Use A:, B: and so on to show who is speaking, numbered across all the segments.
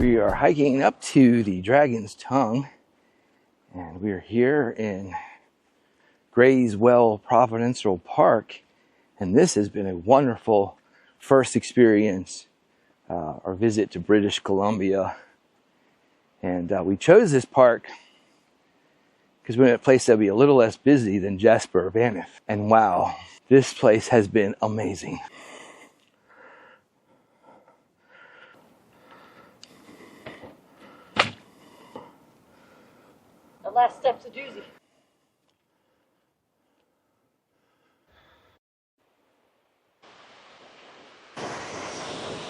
A: We are hiking up to the Dragon's Tongue, and we are here in Gray Provincial Park, and this has been a wonderful first experience, our visit to British Columbia. And we chose this park because we're in a place that'll be a little less busy than Jasper or Banff. And wow, this place has been amazing.
B: The last step's a doozy.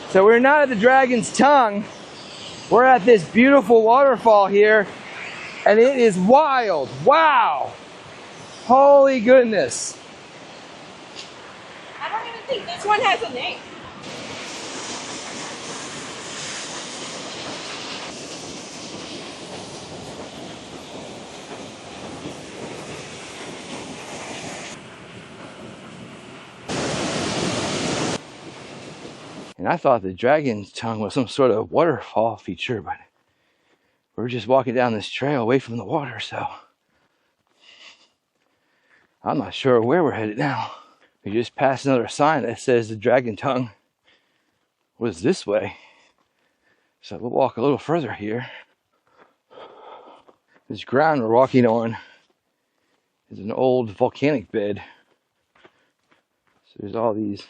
A: So we're not at the Dragon's Tongue. We're at this beautiful waterfall here, and it is wild. Wow! Holy goodness.
B: I don't even think this one has a name.
A: And I thought the Dragon's Tongue was some sort of waterfall feature, but we're just walking down this trail away from the water, so I'm not sure where we're headed now. We just passed another sign that says the Dragon Tongue was this way. So we'll walk a little further here. This ground we're walking on is an old volcanic bed. So there's all these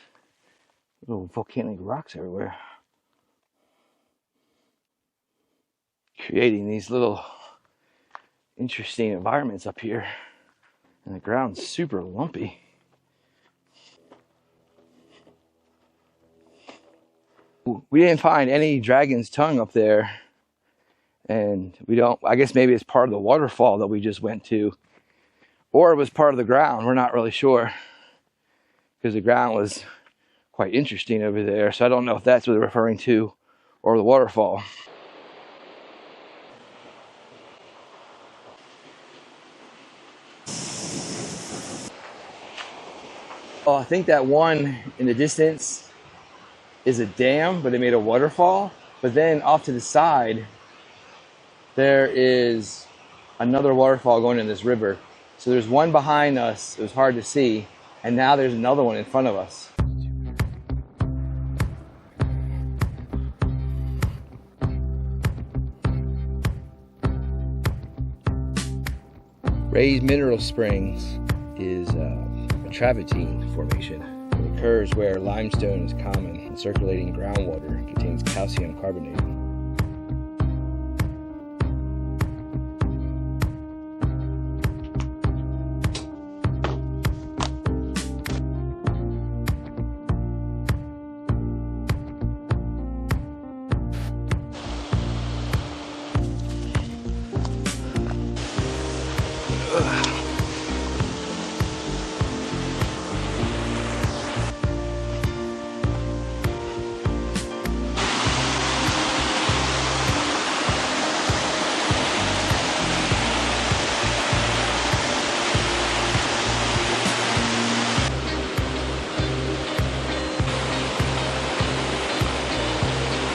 A: little volcanic rocks everywhere, creating these little interesting environments up here. And the ground's super lumpy. We didn't find any Dragon's Tongue up there, and I guess maybe it's part of the waterfall that we just went to, or it was part of the ground. We're not really sure, because the ground was quite interesting over there, so I don't know if that's what they're referring to or the waterfall. Oh, I think that one in the distance is a dam, but they made a waterfall. But then off to the side, there is another waterfall going in this river. So there's one behind us, it was hard to see, and now there's another one in front of us. Ray's Mineral Springs is a travertine formation. It occurs where limestone is common and circulating groundwater contains calcium carbonate.